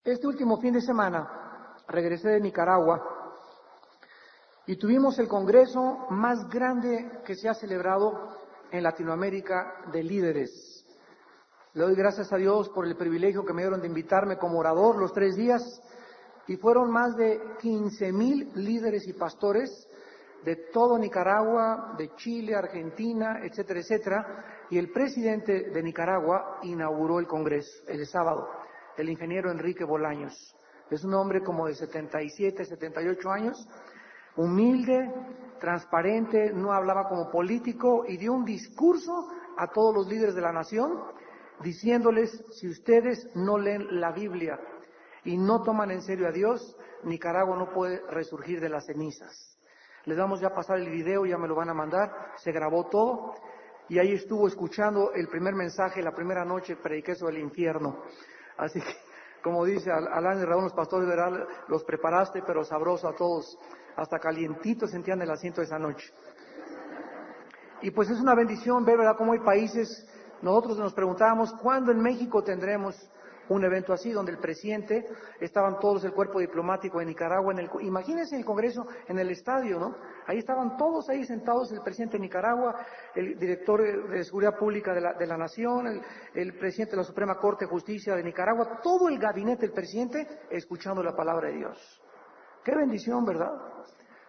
Este último fin de semana regresé de Nicaragua y tuvimos el congreso más grande que se ha celebrado en Latinoamérica de líderes. Le doy gracias a Dios por el privilegio que me dieron de invitarme como orador los 3 días y fueron más de 15,000 líderes y pastores de todo Nicaragua, de Chile, Argentina, etcétera, etcétera, y el presidente de Nicaragua inauguró el congreso el sábado, el ingeniero Enrique Bolaños. Es un hombre como de 77, 78 años, humilde, transparente, no hablaba como político y dio un discurso a todos los líderes de la nación diciéndoles: si ustedes no leen la Biblia y no toman en serio a Dios, Nicaragua no puede resurgir de las cenizas. Les vamos ya a pasar el video, ya me lo van a mandar, se grabó todo y ahí estuvo escuchando el primer mensaje, la primera noche prediqué sobre el infierno. Así que, como dice Alan y Raúl, los pastores, ¿verdad? Los preparaste, pero sabroso a todos, hasta calientitos sentían el asiento esa noche. Y pues es una bendición ver, ¿verdad?, cómo hay países. Nosotros nos preguntábamos, ¿cuándo en México tendremos un evento así, donde el presidente, estaban todos el cuerpo diplomático de Nicaragua, imagínense el Congreso en el estadio, ¿no? Ahí estaban todos ahí sentados, el presidente de Nicaragua, el director de Seguridad Pública de la Nación, el presidente de la Suprema Corte de Justicia de Nicaragua, todo el gabinete del presidente escuchando la palabra de Dios. ¡Qué bendición!, ¿verdad?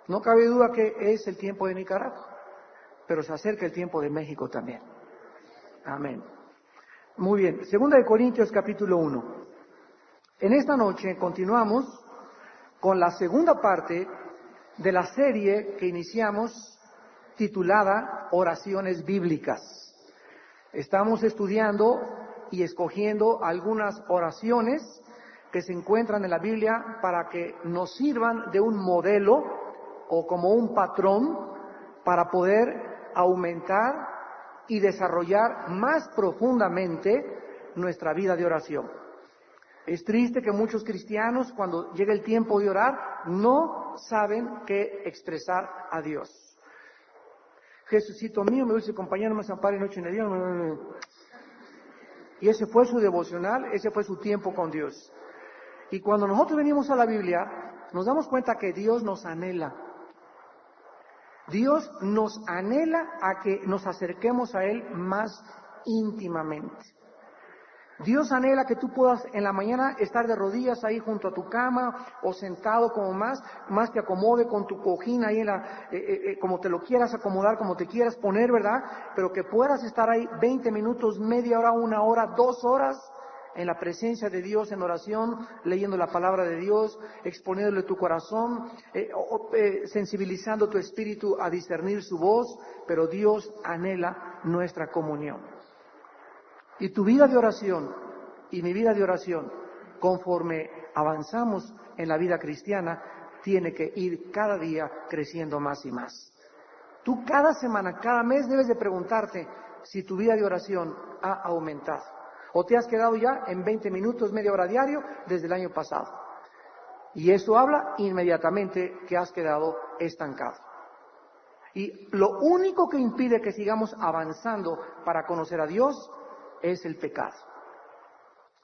No cabe duda que es el tiempo de Nicaragua, pero se acerca el tiempo de México también. Amén. Muy bien, 2 de Corintios capítulo 1. En esta noche continuamos con la segunda parte de la serie que iniciamos titulada Oraciones Bíblicas. Estamos estudiando y escogiendo algunas oraciones que se encuentran en la Biblia para que nos sirvan de un modelo o como un patrón para poder aumentar y desarrollar más profundamente nuestra vida de oración. Es triste que muchos cristianos, cuando llega el tiempo de orar, no saben qué expresar a Dios. Jesucito mío, mi dulce compañero, me ampare noche en día. Y ese fue su devocional, ese fue su tiempo con Dios. Y cuando nosotros venimos a la Biblia, nos damos cuenta que Dios nos anhela. Dios nos anhela a que nos acerquemos a Él más íntimamente. Dios anhela que tú puedas en la mañana estar de rodillas ahí junto a tu cama o sentado como más te acomode con tu cojín ahí como te lo quieras acomodar, como te quieras poner, ¿verdad? Pero que puedas estar ahí 20 minutos, media hora, 1 hora, 2 horas en la presencia de Dios en oración, leyendo la palabra de Dios, exponiéndole tu corazón, sensibilizando tu espíritu a discernir su voz, pero Dios anhela nuestra comunión. Y tu vida de oración y mi vida de oración, conforme avanzamos en la vida cristiana, tiene que ir cada día creciendo más y más. Tú cada semana, cada mes debes de preguntarte si tu vida de oración ha aumentado. ¿O te has quedado ya en 20 minutos, media hora diario desde el año pasado? Y eso habla inmediatamente que has quedado estancado. Y lo único que impide que sigamos avanzando para conocer a Dios es el pecado.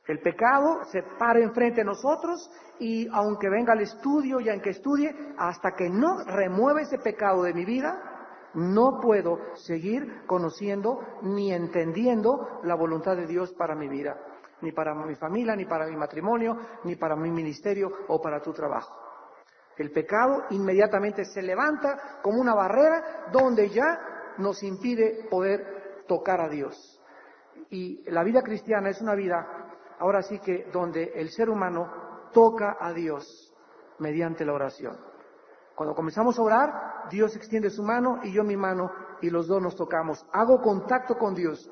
El pecado se para enfrente de nosotros y aunque venga el estudio y aunque estudie, hasta que no remueva ese pecado de mi vida, no puedo seguir conociendo ni entendiendo la voluntad de Dios para mi vida, ni para mi familia, ni para mi matrimonio, ni para mi ministerio o para tu trabajo. El pecado inmediatamente se levanta como una barrera donde ya nos impide poder tocar a Dios. Y la vida cristiana es una vida, ahora sí que, donde el ser humano toca a Dios mediante la oración. Cuando comenzamos a orar, Dios extiende su mano y yo mi mano y los dos nos tocamos. Hago contacto con Dios.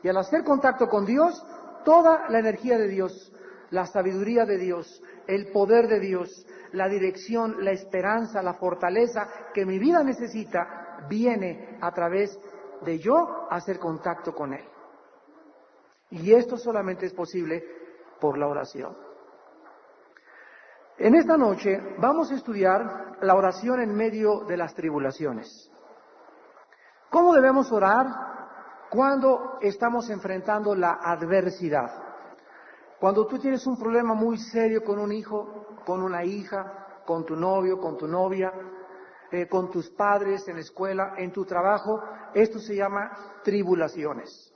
Y al hacer contacto con Dios, toda la energía de Dios, la sabiduría de Dios, el poder de Dios, la dirección, la esperanza, la fortaleza que mi vida necesita, viene a través de yo hacer contacto con Él. Y esto solamente es posible por la oración. En esta noche vamos a estudiar la oración en medio de las tribulaciones. ¿Cómo debemos orar cuando estamos enfrentando la adversidad? Cuando tú tienes un problema muy serio con un hijo, con una hija, con tu novio, con tu novia, con tus padres en la escuela, en tu trabajo, esto se llama tribulaciones.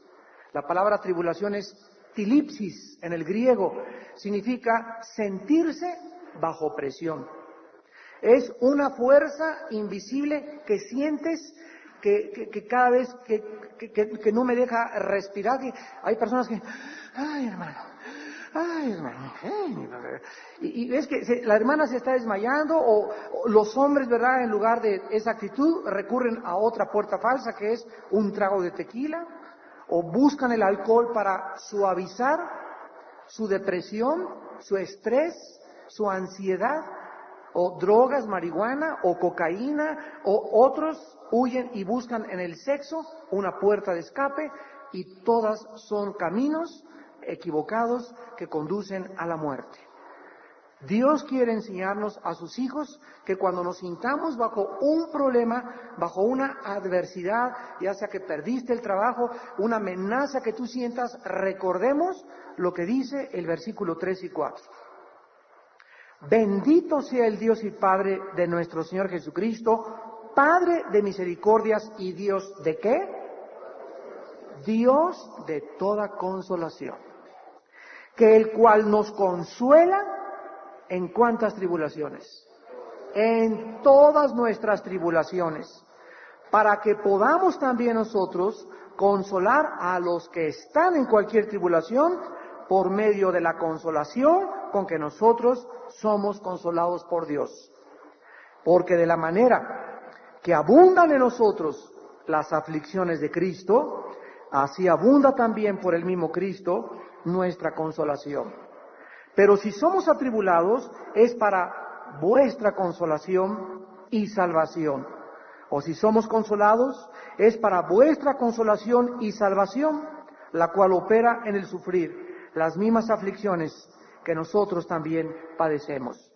La palabra tribulación es tilipsis en el griego, significa sentirse bajo presión. Es una fuerza invisible que sientes que cada vez que no me deja respirar. Hay personas que, ay hermano, y ves que la hermana se está desmayando, o los hombres, ¿verdad?, en lugar de esa actitud, recurren a otra puerta falsa, que es un trago de tequila, o buscan el alcohol para suavizar su depresión, su estrés, su ansiedad, o drogas, marihuana, o cocaína, o otros huyen y buscan en el sexo una puerta de escape, y todas son caminos equivocados que conducen a la muerte. Dios quiere enseñarnos a sus hijos que cuando nos sintamos bajo un problema, bajo una adversidad, ya sea que perdiste el trabajo, una amenaza que tú sientas, recordemos lo que dice el versículo 3 y 4. Bendito sea el Dios y Padre de nuestro Señor Jesucristo, Padre de misericordias y Dios ¿de qué? Dios de toda consolación, que el cual nos consuela en cuántas tribulaciones, en todas nuestras tribulaciones, para que podamos también nosotros consolar a los que están en cualquier tribulación por medio de la consolación con que nosotros somos consolados por Dios. Porque de la manera que abundan en nosotros las aflicciones de Cristo, así abunda también por el mismo Cristo nuestra consolación. Pero si somos atribulados, es para vuestra consolación y salvación. O si somos consolados, es para vuestra consolación y salvación, la cual opera en el sufrir las mismas aflicciones que nosotros también padecemos.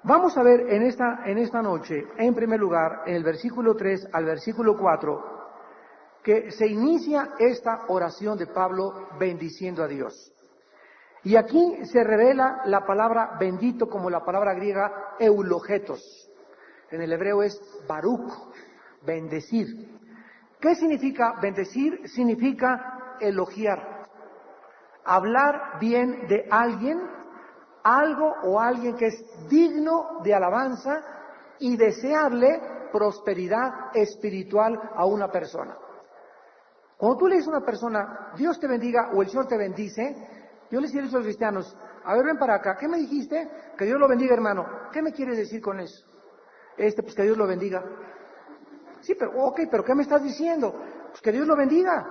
Vamos a ver en esta noche, en primer lugar, en el versículo 3 al versículo 4, que se inicia esta oración de Pablo bendiciendo a Dios. Y aquí se revela la palabra bendito como la palabra griega eulogetos. En el hebreo es baruch, bendecir. ¿Qué significa bendecir? Significa elogiar, hablar bien de alguien, algo o alguien que es digno de alabanza y desearle prosperidad espiritual a una persona. Cuando tú le dices a una persona, Dios te bendiga o el Señor te bendice, yo les he dicho a los cristianos, a ver, ven para acá, ¿qué me dijiste? Que Dios lo bendiga, hermano. ¿Qué me quieres decir con eso? Pues que Dios lo bendiga. Sí, pero ¿qué me estás diciendo? Pues que Dios lo bendiga.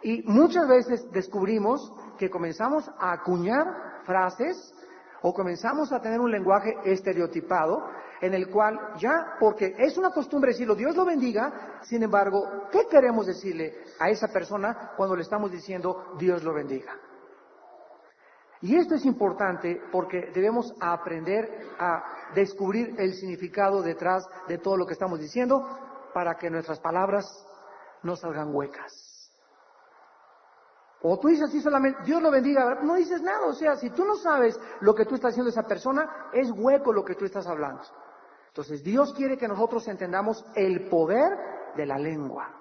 Y muchas veces descubrimos que comenzamos a acuñar frases o comenzamos a tener un lenguaje estereotipado en el cual ya, porque es una costumbre decirlo, Dios lo bendiga, sin embargo, ¿qué queremos decirle a esa persona cuando le estamos diciendo Dios lo bendiga? Y esto es importante porque debemos aprender a descubrir el significado detrás de todo lo que estamos diciendo para que nuestras palabras no salgan huecas. O tú dices así solamente, Dios lo bendiga, no dices nada. O sea, si tú no sabes lo que tú estás haciendo a esa persona, es hueco lo que tú estás hablando. Entonces, Dios quiere que nosotros entendamos el poder de la lengua,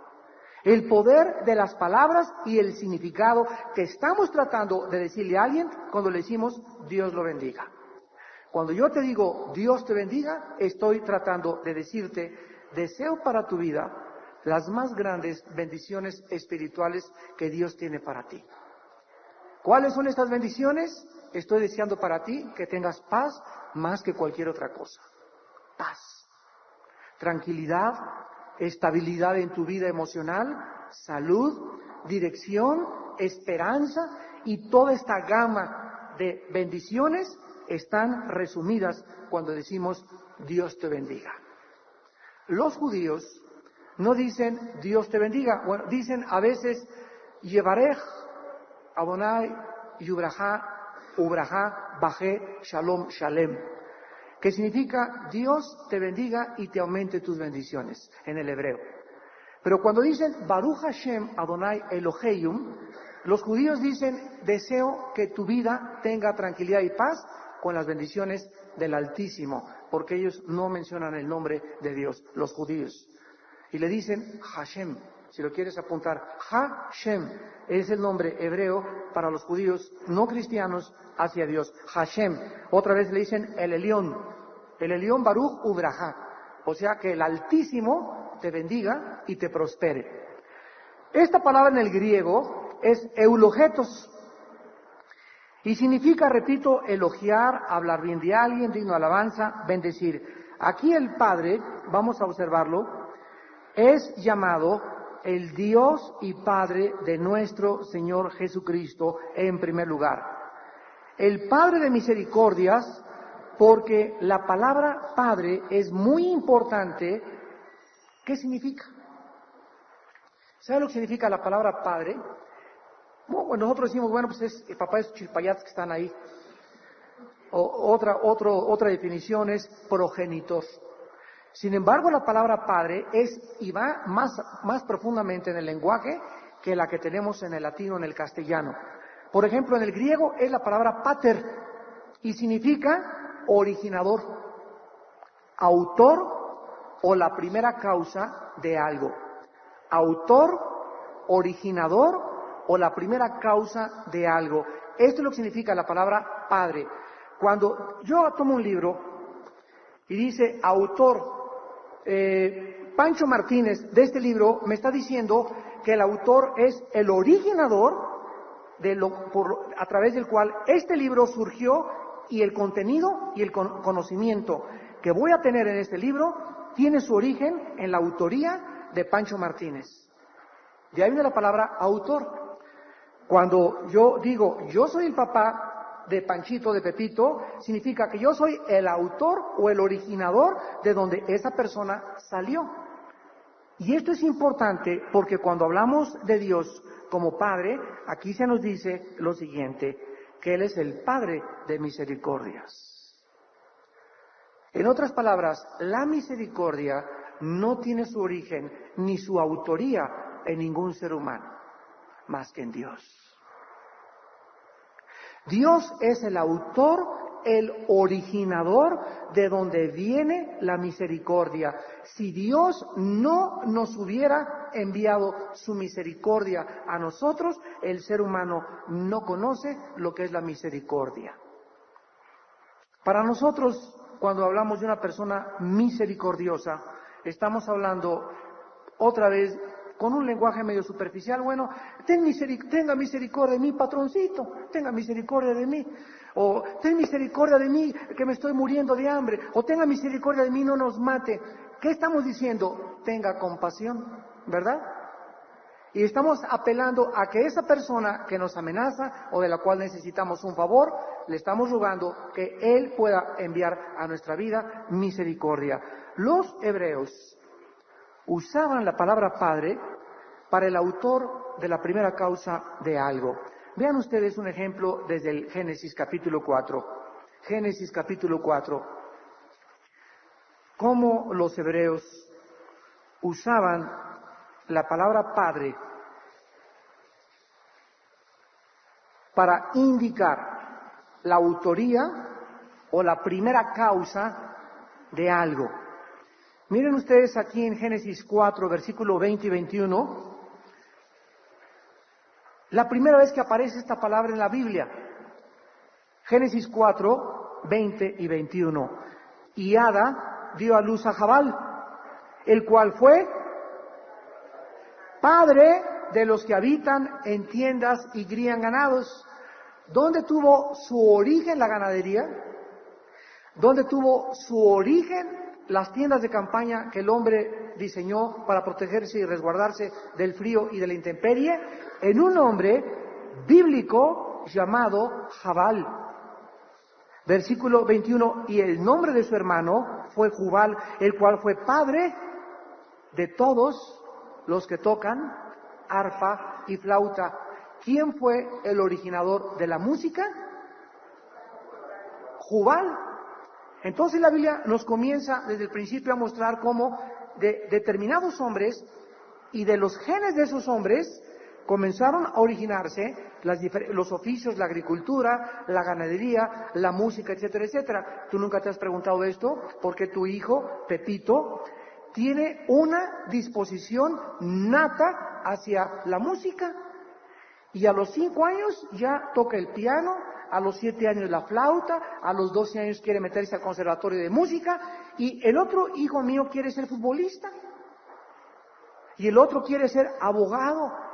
el poder de las palabras y el significado que estamos tratando de decirle a alguien cuando le decimos Dios lo bendiga. Cuando yo te digo Dios te bendiga, estoy tratando de decirte, deseo para tu vida las más grandes bendiciones espirituales que Dios tiene para ti. ¿Cuáles son estas bendiciones? Estoy deseando para ti que tengas paz más que cualquier otra cosa. Paz, tranquilidad, estabilidad en tu vida emocional, salud, dirección, esperanza, y toda esta gama de bendiciones están resumidas cuando decimos Dios te bendiga. Los judíos no dicen Dios te bendiga, bueno, dicen a veces Yevarech, Adonai, Ubraja, Bajé, Shalom, Shalem, que significa Dios te bendiga y te aumente tus bendiciones en el hebreo. Pero cuando dicen Baruch Hashem Adonai Eloheium, Los judíos dicen, deseo que tu vida tenga tranquilidad y paz con las bendiciones del Altísimo, porque ellos no mencionan el nombre de Dios, los judíos. Y le dicen Hashem, si lo quieres apuntar. Hashem es el nombre hebreo para los judíos no cristianos hacia Dios. Hashem. Otra vez le dicen el Elión Baruch Ubrajá. O sea que el Altísimo te bendiga y te prospere. Esta palabra en el griego es eulogetos y significa, repito, elogiar, hablar bien de alguien, digno de alabanza, bendecir. Aquí el Padre, vamos a observarlo, es llamado el Dios y Padre de nuestro Señor Jesucristo en primer lugar. El Padre de misericordias, porque la palabra Padre es muy importante. ¿Qué significa? ¿Sabe lo que significa la palabra Padre? Bueno, nosotros decimos, bueno, pues es el papá de esos chilpayats que están ahí. Otra definición es progenitor. Sin embargo, la palabra Padre es y va más profundamente en el lenguaje que la que tenemos en el latino, en el castellano. Por ejemplo, en el griego es la palabra pater y significa originador, autor o la primera causa de algo. Autor, originador o la primera causa de algo. Esto es lo que significa la palabra Padre. Cuando yo tomo un libro y dice autor Pancho Martínez de este libro, me está diciendo que el autor es el originador a través del cual este libro surgió, y el contenido y el conocimiento que voy a tener en este libro tiene su origen en la autoría de Pancho Martínez. De ahí viene la palabra autor. Cuando yo digo, yo soy el papá de Panchito, de Pepito, significa que yo soy el autor o el originador de donde esa persona salió. Y esto es importante porque cuando hablamos de Dios como Padre, aquí se nos dice lo siguiente, que Él es el Padre de misericordias. En otras palabras, la misericordia no tiene su origen ni su autoría en ningún ser humano, más que en Dios. Dios es el autor, el originador de donde viene la misericordia. Si Dios no nos hubiera enviado su misericordia a nosotros, el ser humano no conoce lo que es la misericordia. Para nosotros, cuando hablamos de una persona misericordiosa, estamos hablando otra vez con un lenguaje medio superficial. Bueno, tenga misericordia de mí, patroncito, tenga misericordia de mí, o ten misericordia de mí que me estoy muriendo de hambre, o tenga misericordia de mí, no nos mate. ¿Qué estamos diciendo? Tenga compasión, ¿verdad? Y estamos apelando a que esa persona que nos amenaza o de la cual necesitamos un favor, le estamos rogando que Él pueda enviar a nuestra vida misericordia. Los hebreos usaban la palabra Padre para el autor de la primera causa de algo. Vean ustedes un ejemplo desde el Génesis capítulo 4. Génesis capítulo 4. Cómo los hebreos usaban la palabra Padre para indicar la autoría o la primera causa de algo. Miren ustedes aquí en Génesis 4, versículo 20 y 21, la primera vez que aparece esta palabra en la Biblia. Génesis 4, 20 y 21. Y Ada dio a luz a Jabal, el cual fue padre de los que habitan en tiendas y crían ganados. ¿Dónde tuvo su origen la ganadería? ¿Dónde tuvo su origen las tiendas de campaña que el hombre diseñó para protegerse y resguardarse del frío y de la intemperie? En un hombre bíblico llamado Jabal. Versículo 21, y el nombre de su hermano fue Jubal, el cual fue padre de todos los que tocan arpa y flauta. ¿Quién fue el originador de la música? Jubal. Entonces la Biblia nos comienza desde el principio a mostrar cómo de determinados hombres y de los genes de esos hombres comenzaron a originarse los oficios, la agricultura, la ganadería, la música, etcétera, etcétera. ¿Tú nunca te has preguntado esto? Porque tu hijo, Pepito, tiene una disposición nata hacia la música. Y a los 5 años ya toca el piano, a los 7 años la flauta, a los 12 años quiere meterse al conservatorio de música, y el otro hijo mío quiere ser futbolista, y el otro quiere ser abogado.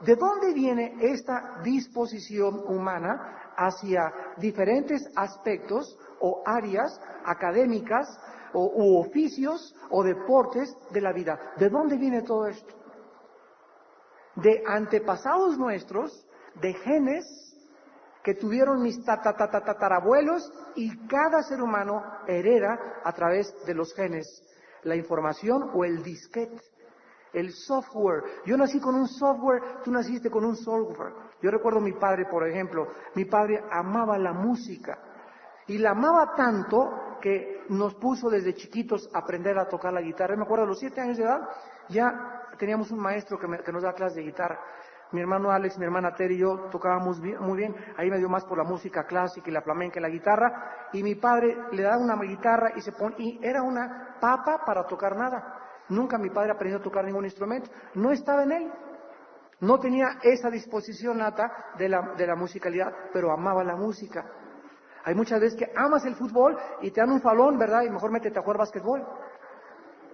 ¿De dónde viene esta disposición humana hacia diferentes aspectos o áreas académicas u oficios o deportes de la vida? ¿De dónde viene todo esto? De antepasados nuestros, de genes que tuvieron mis tatarabuelos, y cada ser humano hereda a través de los genes la información o el disquete, el software. Yo nací con un software, tú naciste con un software. Yo recuerdo a mi padre, por ejemplo, mi padre amaba la música y la amaba tanto que nos puso desde chiquitos a aprender a tocar la guitarra. Me acuerdo a los 7 años de edad ya teníamos un maestro que nos da clases de guitarra. Mi hermano Alex, mi hermana Terry y yo tocábamos muy bien. Ahí me dio más por la música clásica y la flamenca y la guitarra. Y mi padre le daba una guitarra y era una papa para tocar nada. Nunca mi padre aprendió a tocar ningún instrumento. No estaba en él. No tenía esa disposición nata de la musicalidad, pero amaba la música. Hay muchas veces que amas el fútbol y te dan un falón, ¿verdad? Y mejor métete a jugar básquetbol.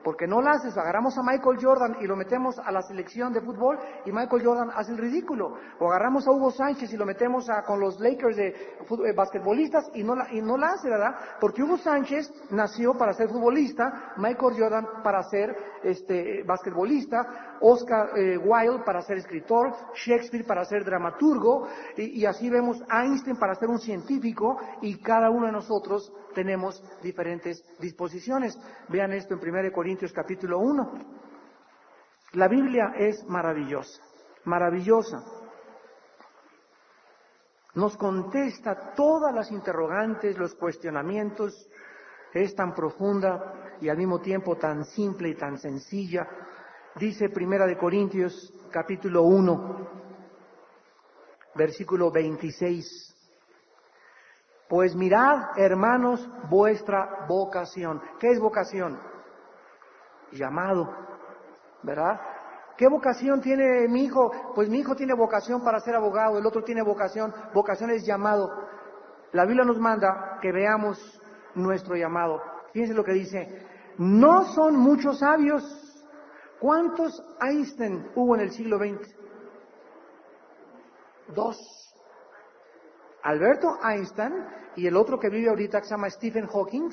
Porque no lo haces. Agarramos a Michael Jordan y lo metemos a la selección de fútbol y Michael Jordan hace el ridículo. O agarramos a Hugo Sánchez y lo metemos con los Lakers de basquetbolistas y no la hace, ¿verdad? Porque Hugo Sánchez nació para ser futbolista, Michael Jordan para ser basquetbolista, Oscar Wilde para ser escritor, Shakespeare para ser dramaturgo, y así vemos a Einstein para ser un científico, y cada uno de nosotros tenemos diferentes disposiciones. Vean esto en 1 Corintios capítulo 1. La Biblia es maravillosa, maravillosa. Nos contesta todas las interrogantes, los cuestionamientos. Es tan profunda y al mismo tiempo tan simple y tan sencilla. Dice 1 Corintios capítulo 1, versículo 26. Pues mirad, hermanos, vuestra vocación. ¿Qué es vocación? Llamado, ¿verdad? ¿Qué vocación tiene mi hijo? Pues mi hijo tiene vocación para ser abogado, el otro tiene vocación es llamado. La Biblia nos manda que veamos nuestro llamado. Fíjense lo que dice: no son muchos sabios. ¿Cuántos Einstein hubo en el siglo XX? 2. Alberto Einstein y el otro que vive ahorita, que se llama Stephen Hawking,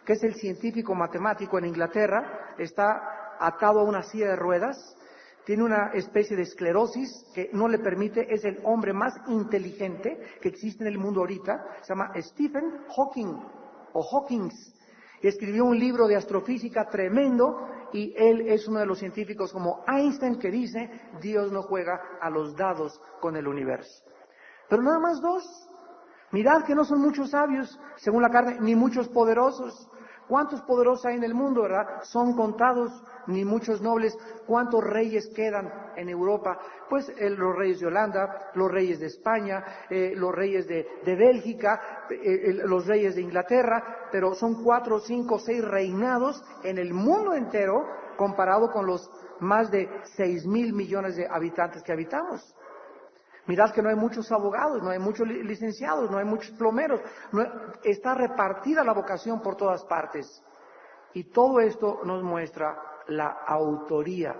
que es el científico matemático en Inglaterra, está atado a una silla de ruedas, tiene una especie de esclerosis que no le permite, es el hombre más inteligente que existe en el mundo ahorita, se llama Stephen Hawking, o Hawkins, y escribió un libro de astrofísica tremendo, y él es uno de los científicos como Einstein que dice, Dios no juega a los dados con el universo. Pero nada más 2. Mirad que no son muchos sabios, según la carne, ni muchos poderosos. ¿Cuántos poderosos hay en el mundo, verdad? Son contados, ni muchos nobles. ¿Cuántos reyes quedan en Europa? Pues los reyes de Holanda, los reyes de España, los reyes de Bélgica, los reyes de Inglaterra, pero son 4, 5, 6 reinados en el mundo entero, comparado con los más de 6,000 millones de habitantes que habitamos. Mirad que no hay muchos abogados, no hay muchos licenciados, no hay muchos plomeros, está repartida la vocación por todas partes. Y todo esto nos muestra la autoría,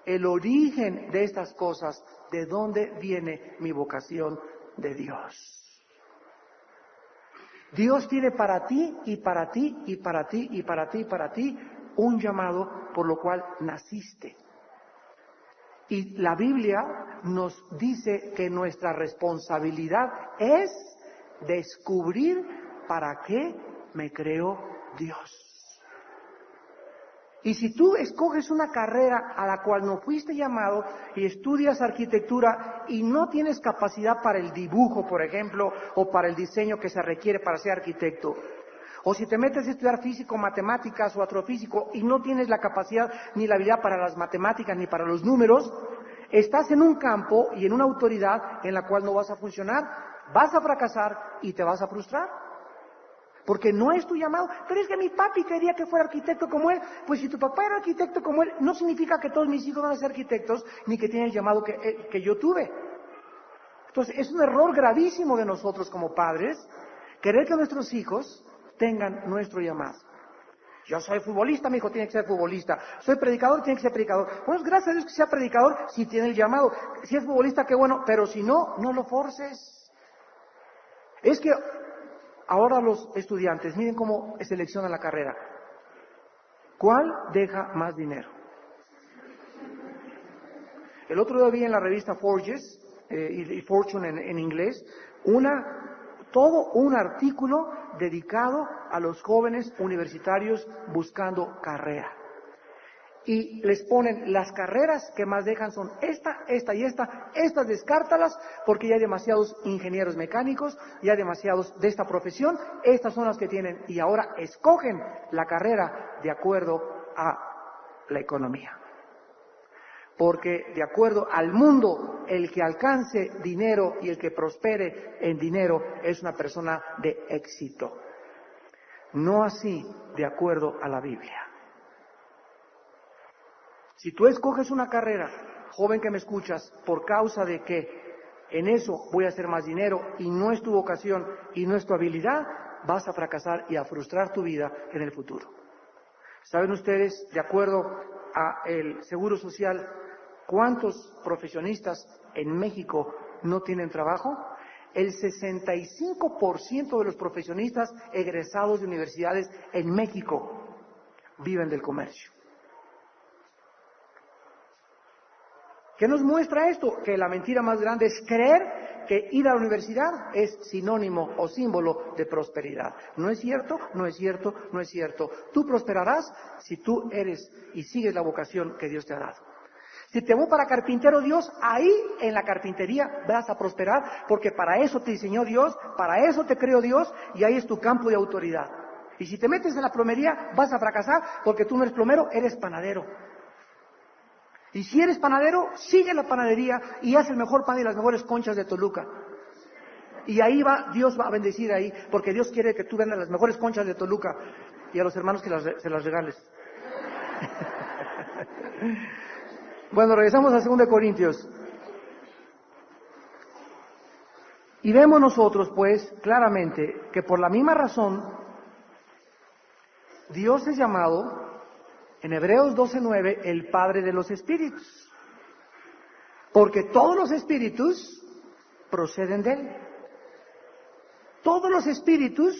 el origen de estas cosas, de dónde viene mi vocación de Dios. Dios tiene para ti y para ti y para ti y para ti y para ti un llamado por lo cual naciste. Y la Biblia nos dice que nuestra responsabilidad es descubrir para qué me creó Dios. Y si tú escoges una carrera a la cual no fuiste llamado y estudias arquitectura y no tienes capacidad para el dibujo, por ejemplo, o para el diseño que se requiere para ser arquitecto, o si te metes a estudiar físico, matemáticas o astrofísico y no tienes la capacidad ni la habilidad para las matemáticas ni para los números, estás en un campo y en una autoridad en la cual no vas a funcionar, vas a fracasar y te vas a frustrar. Porque no es tu llamado. Pero es que mi papi quería que fuera arquitecto como él. Pues si tu papá era arquitecto como él, no significa que todos mis hijos van a ser arquitectos, ni que tienen el llamado que yo tuve. Entonces, es un error gravísimo de nosotros como padres, querer que nuestros hijos tengan nuestro llamado. Yo soy futbolista, mi hijo tiene que ser futbolista. Soy predicador, tiene que ser predicador. Pues gracias a Dios que sea predicador si tiene el llamado. Si es futbolista, qué bueno, pero si no, no lo forces. Es que ahora los estudiantes, miren cómo seleccionan la carrera. ¿Cuál deja más dinero? El otro día vi en la revista Forges, y Fortune en inglés, todo un artículo dedicado a los jóvenes universitarios buscando carrera. Y les ponen las carreras que más dejan son esta y esta. Estas descártalas porque ya hay demasiados ingenieros mecánicos, ya hay demasiados de esta profesión. Estas son las que tienen y ahora escogen la carrera de acuerdo a la economía. Porque de acuerdo al mundo, el que alcance dinero y el que prospere en dinero es una persona de éxito. No así de acuerdo a la Biblia. Si tú escoges una carrera, joven que me escuchas, por causa de que en eso voy a hacer más dinero y no es tu vocación y no es tu habilidad, vas a fracasar y a frustrar tu vida en el futuro. ¿Saben ustedes, de acuerdo a el Seguro Social, cuántos profesionistas en México no tienen trabajo? El 65% de los profesionistas egresados de universidades en México viven del comercio. ¿Qué nos muestra esto? Que la mentira más grande es creer que ir a la universidad es sinónimo o símbolo de prosperidad. ¿No es cierto? No es cierto, no es cierto. Tú prosperarás si tú eres y sigues la vocación que Dios te ha dado. Si te voy para carpintero Dios, ahí en la carpintería vas a prosperar, porque para eso te diseñó Dios, para eso te creó Dios, y ahí es tu campo de autoridad. Y si te metes en la plomería, vas a fracasar, porque tú no eres plomero, eres panadero. Y si eres panadero, sigue la panadería y haz el mejor pan y las mejores conchas de Toluca. Y ahí Dios va a bendecir ahí, porque Dios quiere que tú vendas las mejores conchas de Toluca y a los hermanos que se las regales. Bueno, regresamos a 2 Corintios. Y vemos nosotros, pues, claramente que por la misma razón, Dios es llamado, en Hebreos 12:9, el Padre de los Espíritus. Porque todos los espíritus proceden de Él. Todos los espíritus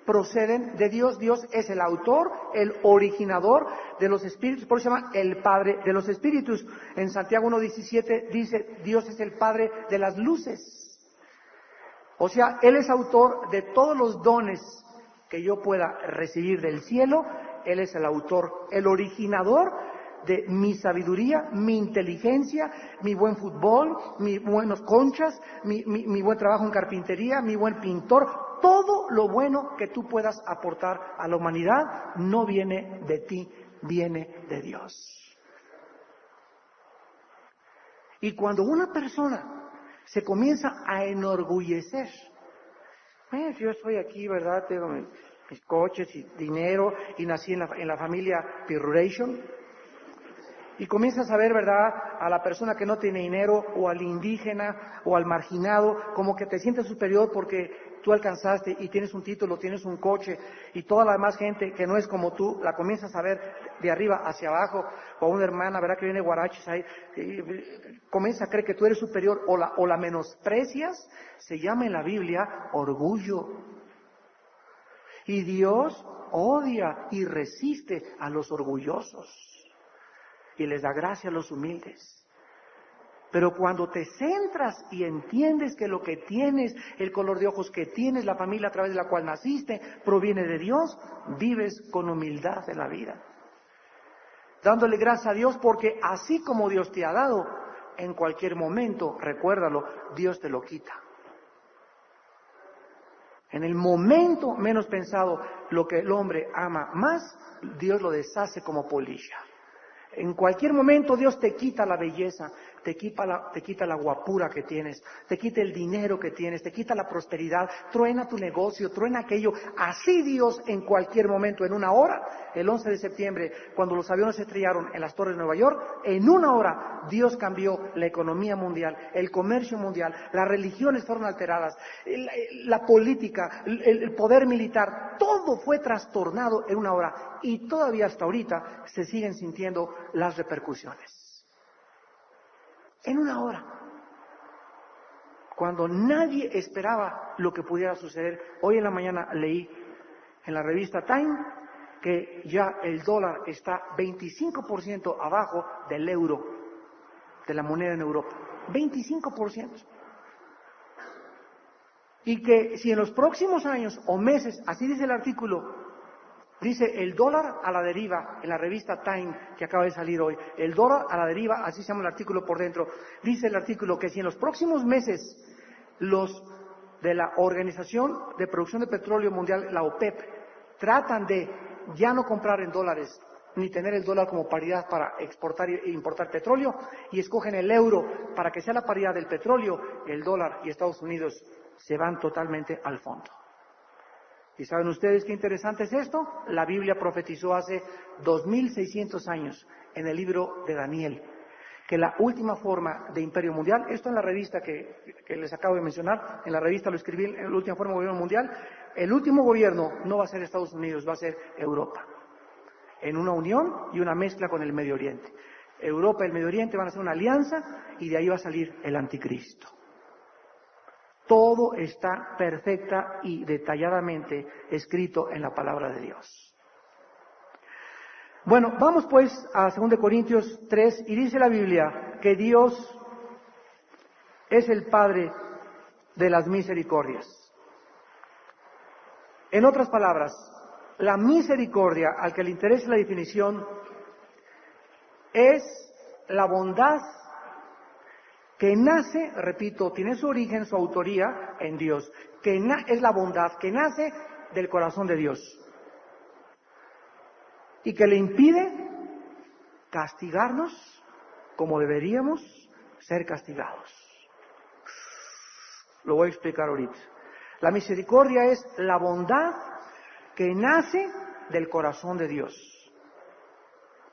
proceden de Dios. Dios es el autor, el originador de los espíritus, por eso se llama el Padre de los Espíritus. En Santiago 1:17 dice, Dios es el Padre de las luces. O sea, Él es autor de todos los dones que yo pueda recibir del cielo. Él es el autor, el originador de mi sabiduría, mi inteligencia, mi buen fútbol, mis buenas conchas, mi buen trabajo en carpintería, mi buen pintor. Todo lo bueno que tú puedas aportar a la humanidad no viene de ti, viene de Dios. Y cuando una persona se comienza a enorgullecer, yo estoy aquí, ¿verdad? Tengo mis coches y dinero y nací en la familia Piruration. Y comienzas a ver, ¿verdad?, a la persona que no tiene dinero o al indígena o al marginado, como que te sientes superior porque tú alcanzaste y tienes un título, tienes un coche y toda la demás gente que no es como tú, la comienzas a ver de arriba hacia abajo, o a una hermana, ¿verdad?, que viene guaraches ahí, y comienzas a creer que tú eres superior o la menosprecias. Se llama en la Biblia orgullo. Y Dios odia y resiste a los orgullosos y les da gracia a los humildes. Pero cuando te centras y entiendes que lo que tienes, el color de ojos que tienes, la familia a través de la cual naciste, proviene de Dios, vives con humildad en la vida. Dándole gracias a Dios porque así como Dios te ha dado, en cualquier momento, recuérdalo, Dios te lo quita. En el momento menos pensado, lo que el hombre ama más, Dios lo deshace como polilla. En cualquier momento Dios te quita la belleza, te quita la guapura que tienes, te quita el dinero que tienes, te quita la prosperidad, truena tu negocio, truena aquello. Así Dios en cualquier momento, en una hora, el 11 de septiembre, cuando los aviones se estrellaron en las torres de Nueva York, en una hora Dios cambió la economía mundial, el comercio mundial, las religiones fueron alteradas, la política, el poder militar, todo fue trastornado en una hora y todavía hasta ahorita se siguen sintiendo las repercusiones. En una hora, cuando nadie esperaba lo que pudiera suceder. Hoy en la mañana leí en la revista Time que ya el dólar está 25% abajo del euro, de la moneda en Europa. 25%. Y que si en los próximos años o meses, así dice el artículo, dice el dólar a la deriva, en la revista Time que acaba de salir hoy, el dólar a la deriva, así se llama el artículo por dentro, dice el artículo que si en los próximos meses los de la Organización de Producción de Petróleo Mundial, la OPEP, tratan de ya no comprar en dólares, ni tener el dólar como paridad para exportar e importar petróleo, y escogen el euro para que sea la paridad del petróleo, el dólar y Estados Unidos se van totalmente al fondo. ¿Y saben ustedes qué interesante es esto? La Biblia profetizó hace 2600 años en el libro de Daniel que la última forma de imperio mundial, esto en la revista que les acabo de mencionar, en la revista lo escribí, en la última forma de gobierno mundial, el último gobierno no va a ser Estados Unidos, va a ser Europa, en una unión y una mezcla con el Medio Oriente. Europa y el Medio Oriente van a hacer una alianza y de ahí va a salir el anticristo. Todo está perfecta y detalladamente escrito en la palabra de Dios. Bueno, vamos pues a 2 Corintios 3 y dice la Biblia que Dios es el Padre de las misericordias. En otras palabras, la misericordia, al que le interese la definición, es la bondad que nace, repito, tiene su origen, su autoría en Dios, que es la bondad que nace del corazón de Dios y que le impide castigarnos como deberíamos ser castigados. Lo voy a explicar ahorita. La misericordia es la bondad que nace del corazón de Dios,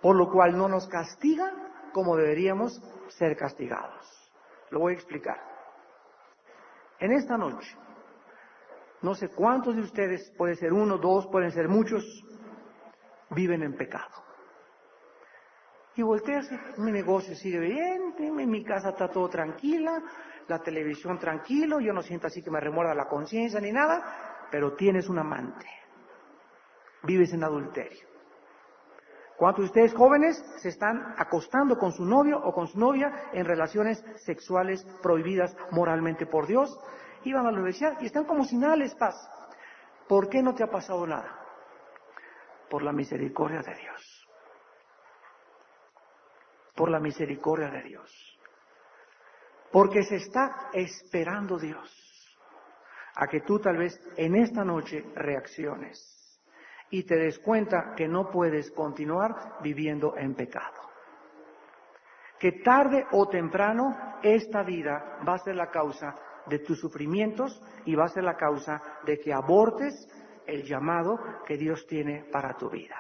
por lo cual no nos castiga como deberíamos ser castigados. Lo voy a explicar. En esta noche, no sé cuántos de ustedes, puede ser uno, dos, pueden ser muchos, viven en pecado. Y volteas, mi negocio sigue bien, en mi casa está todo tranquila, la televisión tranquilo, yo no siento así que me remuerda la conciencia ni nada, pero tienes un amante, vives en adulterio. ¿Cuántos de ustedes jóvenes se están acostando con su novio o con su novia en relaciones sexuales prohibidas moralmente por Dios? Iban a la universidad y están como si nada les pasa. ¿Por qué no te ha pasado nada? Por la misericordia de Dios. Por la misericordia de Dios. Porque se está esperando Dios a que tú tal vez en esta noche reacciones y te des cuenta que no puedes continuar viviendo en pecado. Que tarde o temprano esta vida va a ser la causa de tus sufrimientos y va a ser la causa de que abortes el llamado que Dios tiene para tu vida.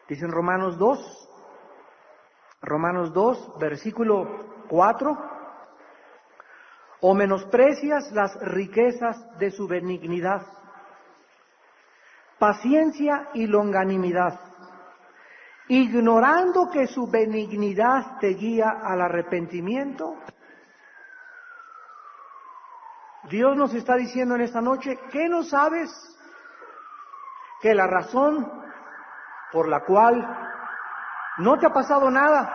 Dice en Romanos 2, versículo 4, o menosprecias las riquezas de su benignidad, paciencia y longanimidad, ignorando que su benignidad te guía al arrepentimiento. Dios nos está diciendo en esta noche, ¿qué no sabes? Que la razón por la cual no te ha pasado nada,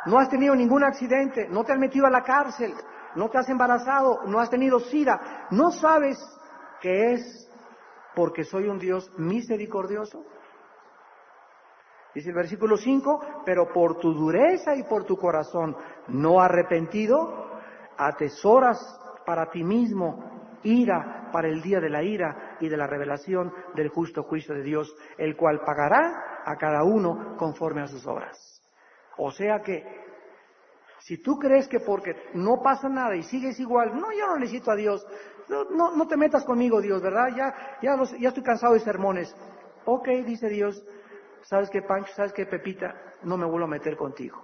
no has tenido ningún accidente, no te has metido a la cárcel, no te has embarazado, no has tenido SIDA, ¿no sabes que es porque soy un Dios misericordioso? Dice el versículo 5, pero por tu dureza y por tu corazón no arrepentido, atesoras para ti mismo ira para el día de la ira y de la revelación del justo juicio de Dios, el cual pagará a cada uno conforme a sus obras. O sea que Si tú crees que porque no pasa nada y sigues igual, no, yo no necesito a Dios, no te metas conmigo, Dios, ¿verdad? Ya estoy cansado de sermones. Ok, dice Dios, ¿sabes qué, Pancho? ¿Sabes qué, Pepita? No me vuelvo a meter contigo.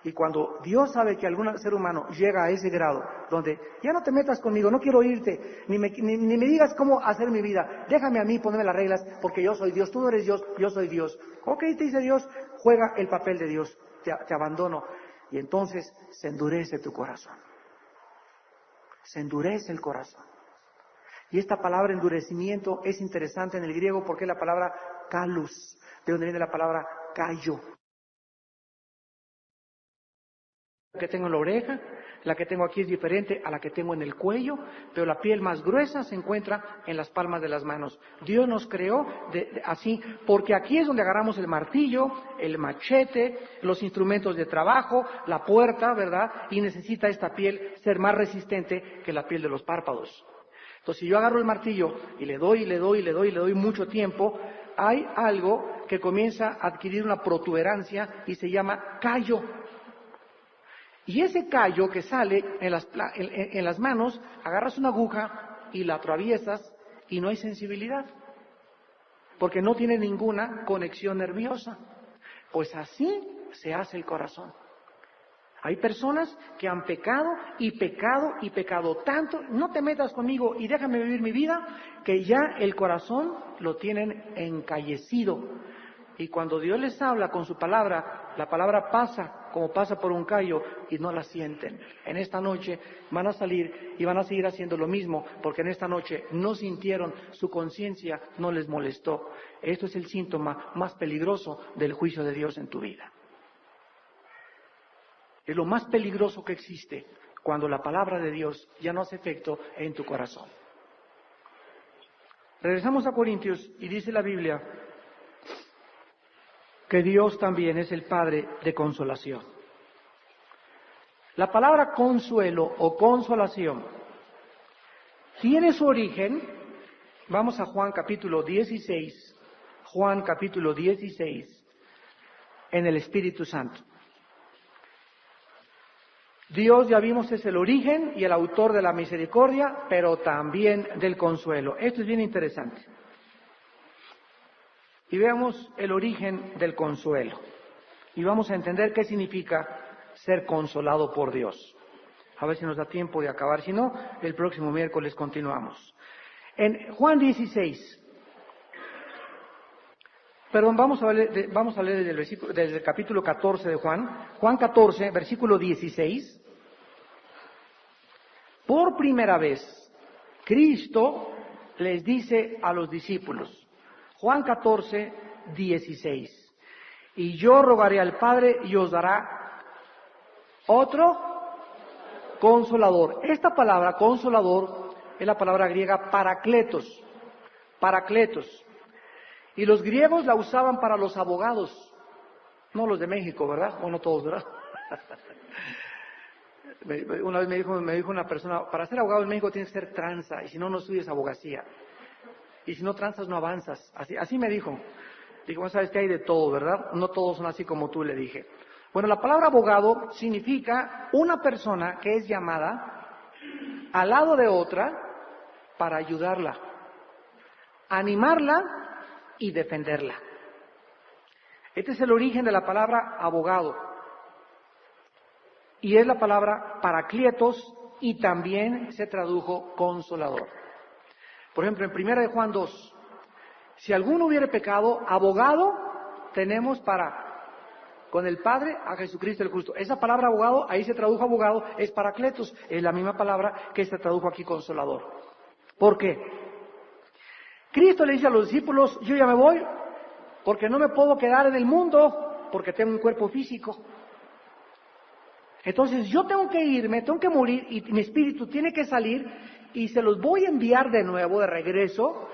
Y cuando Dios sabe que algún ser humano llega a ese grado, donde ya no te metas conmigo, no quiero oírte, ni me digas cómo hacer mi vida, déjame a mí ponerme las reglas, porque yo soy Dios, tú no eres Dios, yo soy Dios. Ok, te dice Dios, juega el papel de Dios, te abandono. Y entonces se endurece tu corazón. Se endurece el corazón. Y esta palabra endurecimiento es interesante en el griego porque es la palabra kalus, de donde viene la palabra callo. La que tengo en la oreja, la que tengo aquí es diferente a la que tengo en el cuello, pero la piel más gruesa se encuentra en las palmas de las manos. Dios nos creó así, porque aquí es donde agarramos el martillo, el machete, los instrumentos de trabajo, la puerta, ¿verdad? Y necesita esta piel ser más resistente que la piel de los párpados. Entonces, si yo agarro el martillo y le doy mucho tiempo, hay algo que comienza a adquirir una protuberancia y se llama callo. Y ese callo que sale en las manos, agarras una aguja y la atraviesas y no hay sensibilidad, porque no tiene ninguna conexión nerviosa. Pues así se hace el corazón. Hay personas que han pecado tanto, no te metas conmigo y déjame vivir mi vida, que ya el corazón lo tienen encallecido. Y cuando Dios les habla con su palabra, la palabra pasa como pasa por un callo y no la sienten. En esta noche van a salir y van a seguir haciendo lo mismo, porque en esta noche no sintieron, su conciencia no les molestó. Esto es el síntoma más peligroso del juicio de Dios en tu vida. Es lo más peligroso que existe cuando la palabra de Dios ya no hace efecto en tu corazón. Regresamos a Corintios y dice la Biblia que Dios también es el Padre de consolación. La palabra consuelo o consolación tiene su origen, vamos a Juan capítulo 16, en el Espíritu Santo. Dios, ya vimos, es el origen y el autor de la misericordia, pero también del consuelo. Esto es bien interesante. Y veamos el origen del consuelo. Y vamos a entender qué significa ser consolado por Dios. A ver si nos da tiempo de acabar. Si no, el próximo miércoles continuamos. En Juan 16. Perdón, vamos a leer desde el capítulo 14 de Juan. Juan 14, versículo 16. Por primera vez, Cristo les dice a los discípulos, Juan 14, 16, y yo rogaré al Padre y os dará otro consolador. Esta palabra consolador es la palabra griega parakletos. Y los griegos la usaban para los abogados, no los de México, ¿verdad? Bueno, todos, ¿verdad? Una vez me dijo una persona, para ser abogado en México tienes que ser tranza, y si no, no estudias abogacía. Y si no tranzas, no avanzas. Así me dijo. Dijo, bueno, sabes que hay de todo, ¿verdad? No todos son así como tú, le dije. Bueno, la palabra abogado significa una persona que es llamada al lado de otra para ayudarla, animarla y defenderla. Este es el origen de la palabra abogado. Y es la palabra parakletos y también se tradujo consolador. Por ejemplo, en 1 de Juan 2, si alguno hubiere pecado, abogado tenemos con el Padre a Jesucristo el justo. Esa palabra abogado, ahí se tradujo abogado, es parakletos, es la misma palabra que se tradujo aquí consolador. ¿Por qué? Cristo le dice a los discípulos, yo ya me voy, porque no me puedo quedar en el mundo, porque tengo un cuerpo físico. Entonces yo tengo que irme, tengo que morir y mi espíritu tiene que salir y se los voy a enviar de nuevo, de regreso,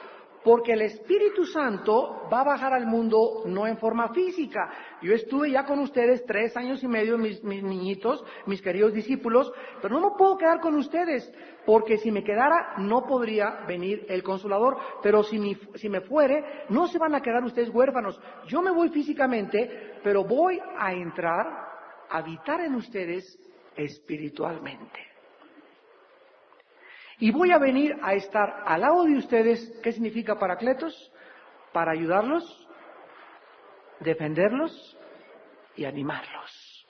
porque el Espíritu Santo va a bajar al mundo no en forma física. Yo estuve ya con ustedes 3 años y medio, mis niñitos, mis queridos discípulos, pero no me puedo quedar con ustedes, porque si me quedara no podría venir el Consolador, pero si me fuere, no se van a quedar ustedes huérfanos. Yo me voy físicamente, pero voy a entrar, a habitar en ustedes espiritualmente. Y voy a venir a estar al lado de ustedes. ¿Qué significa Paracletos? Para ayudarlos, defenderlos y animarlos.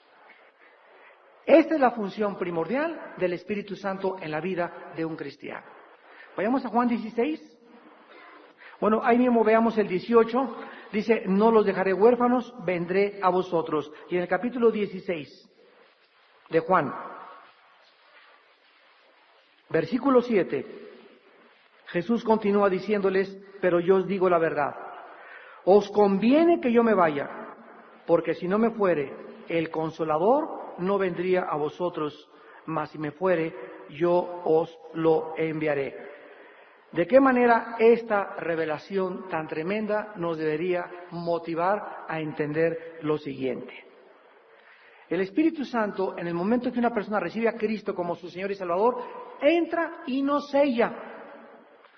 Esta es la función primordial del Espíritu Santo en la vida de un cristiano. Vayamos a Juan 16. Bueno, ahí mismo veamos el 18. Dice, no los dejaré huérfanos, vendré a vosotros. Y en el capítulo 16 de Juan, versículo 7, Jesús continúa diciéndoles, pero yo os digo la verdad. Os conviene que yo me vaya, porque si no me fuere, el Consolador no vendría a vosotros, mas si me fuere, yo os lo enviaré. ¿De qué manera esta revelación tan tremenda nos debería motivar a entender lo siguiente? El Espíritu Santo, en el momento en que una persona recibe a Cristo como su Señor y Salvador, entra y nos sella.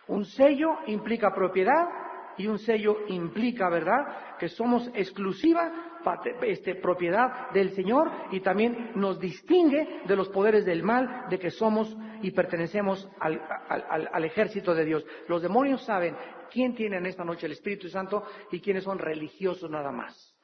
Un sello implica propiedad y un sello implica, ¿verdad?, que somos exclusiva propiedad del Señor, y también nos distingue de los poderes del mal, de que somos y pertenecemos al ejército de Dios. Los demonios saben quién tiene en esta noche el Espíritu Santo y quiénes son religiosos nada más.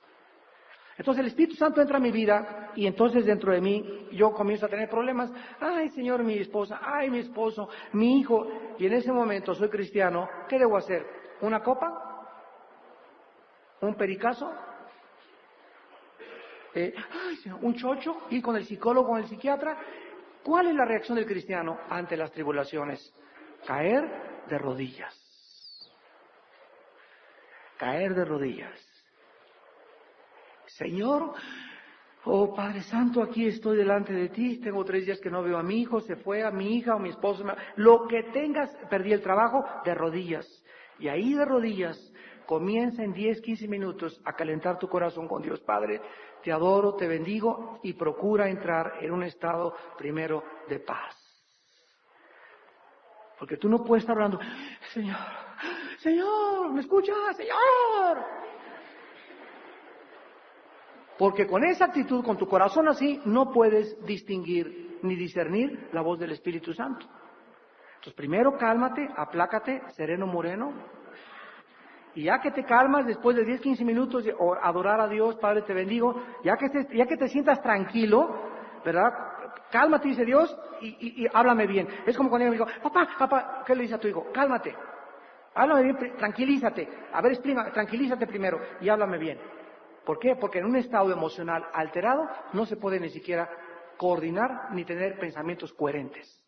Entonces el Espíritu Santo entra a mi vida y entonces dentro de mí yo comienzo a tener problemas. Ay, Señor, mi esposa, ay, mi esposo, mi hijo. Y en ese momento soy cristiano. ¿Qué debo hacer? ¿Una copa? ¿Un pericazo? Ay, Señor, ¿un chocho? ¿Ir con el psicólogo, con el psiquiatra? ¿Cuál es la reacción del cristiano ante las tribulaciones? Caer de rodillas. Caer de rodillas. Señor, oh Padre Santo, aquí estoy delante de ti, tengo 3 días que no veo a mi hijo, se fue a mi hija o mi esposo, lo que tengas, perdí el trabajo, de rodillas. Y ahí de rodillas comienza en 10, 15 minutos a calentar tu corazón con Dios. Padre, te adoro, te bendigo y procura entrar en un estado primero de paz. Porque tú no puedes estar hablando, Señor, Señor, ¿me escuchas? Señor. Porque con esa actitud, con tu corazón así, no puedes distinguir ni discernir la voz del Espíritu Santo. Entonces, primero cálmate, aplácate, sereno moreno. Y ya que te calmas, después de 10, 15 minutos de adorar a Dios, Padre, te bendigo, ya que te sientas tranquilo, ¿verdad? Cálmate, dice Dios, y háblame bien. Es como cuando yo me digo, papá, ¿qué le dice a tu hijo? Cálmate, háblame bien, tranquilízate. A ver, tranquilízate primero y háblame bien. ¿Por qué? Porque en un estado emocional alterado no se puede ni siquiera coordinar ni tener pensamientos coherentes.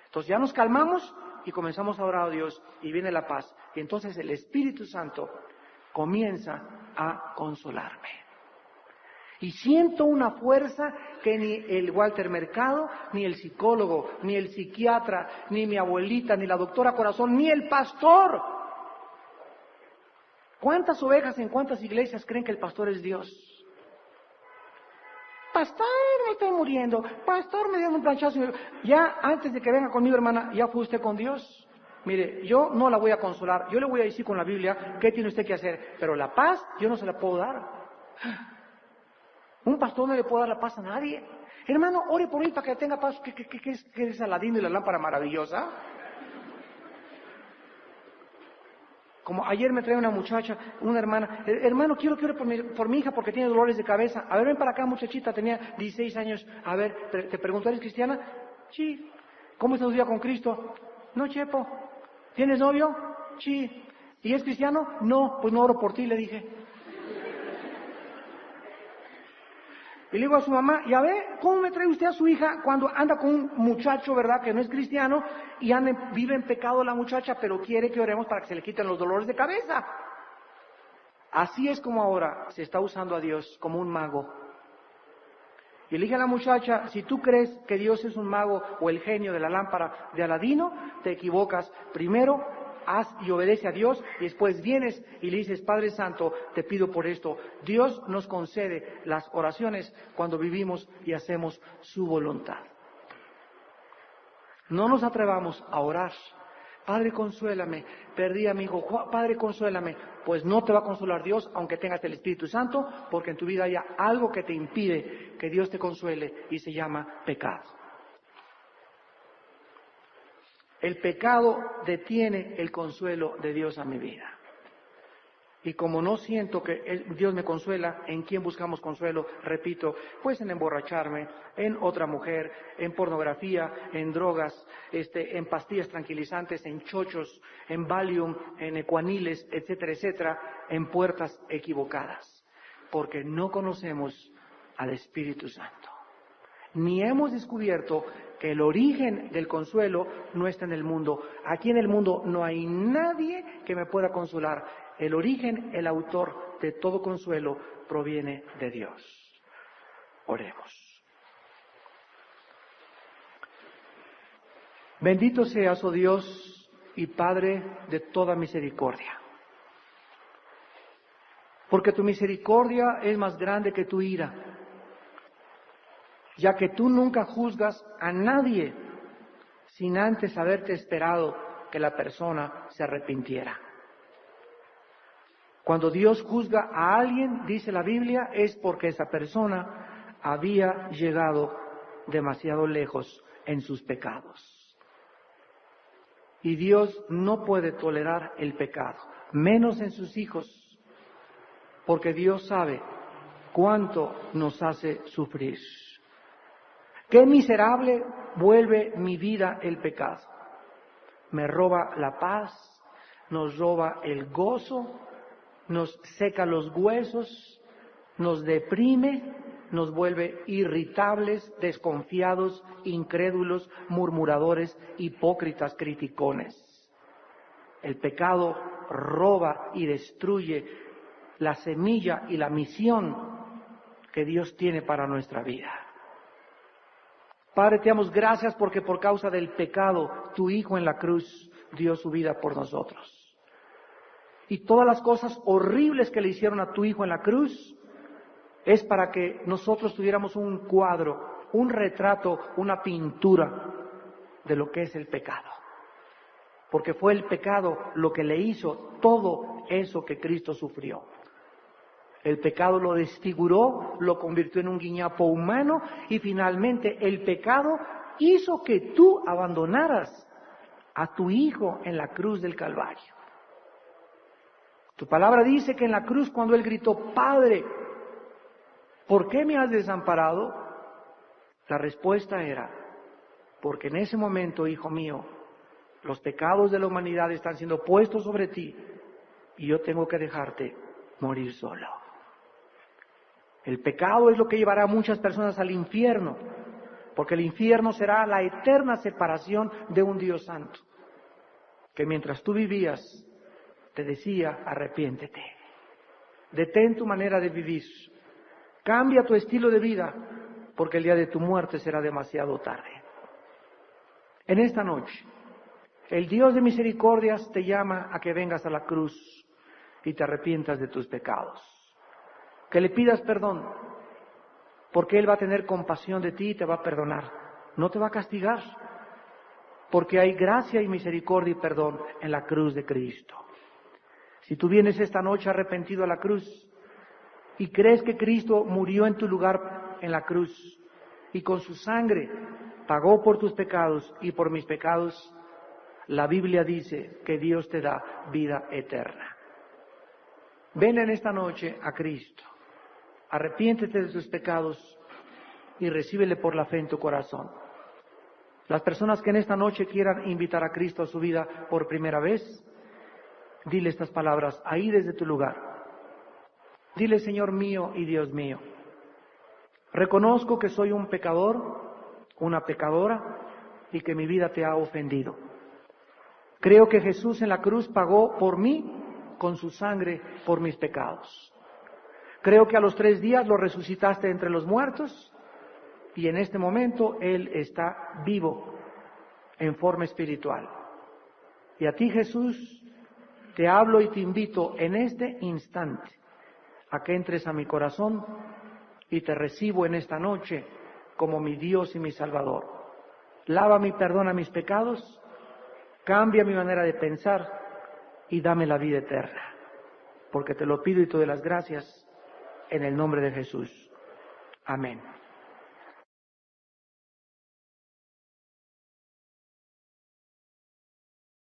Entonces ya nos calmamos y comenzamos a orar a Dios y viene la paz. Y entonces el Espíritu Santo comienza a consolarme. Y siento una fuerza que ni el Walter Mercado, ni el psicólogo, ni el psiquiatra, ni mi abuelita, ni la doctora Corazón, ni el pastor. ¿Cuántas ovejas en cuántas iglesias creen que el pastor es Dios? Pastor, me estoy muriendo. Pastor, me dieron un planchazo. Ya antes de que venga conmigo, hermana, ¿ya fue usted con Dios? Mire, yo no la voy a consolar. Yo le voy a decir con la Biblia qué tiene usted que hacer. Pero la paz yo no se la puedo dar. Un pastor no le puede dar la paz a nadie. Hermano, ore por él para que tenga paz. ¿Qué es Aladino y la lámpara maravillosa? Como ayer me trae una muchacha, una hermana, hermano, quiero que ore por mi hija porque tiene dolores de cabeza. A ver, ven para acá, muchachita, tenía 16 años. A ver, te pregunto, ¿eres cristiana? Sí. ¿Cómo está tu vida con Cristo? No, chepo. ¿Tienes novio? Sí. ¿Y es cristiano? No, pues no oro por ti, le dije. Y le digo a su mamá, ya ve, ¿cómo me trae usted a su hija cuando anda con un muchacho, verdad, que no es cristiano, y vive en pecado la muchacha, pero quiere que oremos para que se le quiten los dolores de cabeza? Así es como ahora se está usando a Dios como un mago. Y le dije a la muchacha, si tú crees que Dios es un mago o el genio de la lámpara de Aladino, te equivocas. Primero, haz y obedece a Dios y después vienes y le dices, Padre Santo, te pido por esto. Dios nos concede las oraciones cuando vivimos y hacemos su voluntad. No nos atrevamos a orar. Padre, consuélame, perdí a mi hijo. Padre, consuélame. Pues no te va a consolar Dios, aunque tengas el Espíritu Santo, porque en tu vida haya algo que te impide que Dios te consuele y se llama pecado. El pecado detiene el consuelo de Dios a mi vida. Y como no siento que Dios me consuela, ¿en quién buscamos consuelo? Repito, pues en emborracharme, en otra mujer, en pornografía, en drogas, en pastillas tranquilizantes, en chochos, en Valium, en ecuaniles, etcétera, etcétera, en puertas equivocadas. Porque no conocemos al Espíritu Santo. Ni hemos descubierto que el origen del consuelo no está en el mundo. Aquí en el mundo no hay nadie que me pueda consolar. El origen, el autor de todo consuelo proviene de Dios. Oremos. Bendito seas, oh Dios y Padre de toda misericordia, porque tu misericordia es más grande que tu ira, ya que tú nunca juzgas a nadie sin antes haberte esperado que la persona se arrepintiera. Cuando Dios juzga a alguien, dice la Biblia, es porque esa persona había llegado demasiado lejos en sus pecados. Y Dios no puede tolerar el pecado, menos en sus hijos, porque Dios sabe cuánto nos hace sufrir. Qué miserable vuelve mi vida el pecado. Me roba la paz, nos roba el gozo, nos seca los huesos, nos deprime, nos vuelve irritables, desconfiados, incrédulos, murmuradores, hipócritas, criticones. El pecado roba y destruye la semilla y la misión que Dios tiene para nuestra vida. Padre, te damos gracias porque por causa del pecado, tu Hijo en la cruz dio su vida por nosotros. Y todas las cosas horribles que le hicieron a tu Hijo en la cruz es para que nosotros tuviéramos un cuadro, un retrato, una pintura de lo que es el pecado. Porque fue el pecado lo que le hizo todo eso que Cristo sufrió. El pecado lo desfiguró, lo convirtió en un guiñapo humano y finalmente el pecado hizo que tú abandonaras a tu Hijo en la cruz del Calvario. Tu palabra dice que en la cruz cuando Él gritó, Padre, ¿por qué me has desamparado? La respuesta era, porque en ese momento, hijo mío, los pecados de la humanidad están siendo puestos sobre ti y yo tengo que dejarte morir solo. El pecado es lo que llevará a muchas personas al infierno, porque el infierno será la eterna separación de un Dios santo, que mientras tú vivías te decía, arrepiéntete, detén tu manera de vivir, cambia tu estilo de vida, porque el día de tu muerte será demasiado tarde. En esta noche, el Dios de misericordias te llama a que vengas a la cruz y te arrepientas de tus pecados. Que le pidas perdón, porque Él va a tener compasión de ti y te va a perdonar. No te va a castigar, porque hay gracia y misericordia y perdón en la cruz de Cristo. Si tú vienes esta noche arrepentido a la cruz y crees que Cristo murió en tu lugar en la cruz y con su sangre pagó por tus pecados y por mis pecados, la Biblia dice que Dios te da vida eterna. Ven en esta noche a Cristo. Arrepiéntete de tus pecados y recíbele por la fe en tu corazón. Las personas que en esta noche quieran invitar a Cristo a su vida por primera vez, dile estas palabras ahí desde tu lugar. Dile, Señor mío y Dios mío, reconozco que soy un pecador, una pecadora, y que mi vida te ha ofendido. Creo que Jesús en la cruz pagó por mí con su sangre por mis pecados. Creo que a los 3 días lo resucitaste entre los muertos y en este momento Él está vivo en forma espiritual. Y a ti, Jesús, te hablo y te invito en este instante a que entres a mi corazón y te recibo en esta noche como mi Dios y mi Salvador. Lávame y perdona mis pecados, cambia mi manera de pensar y dame la vida eterna. Porque te lo pido y te doy las gracias en el nombre de Jesús. Amén.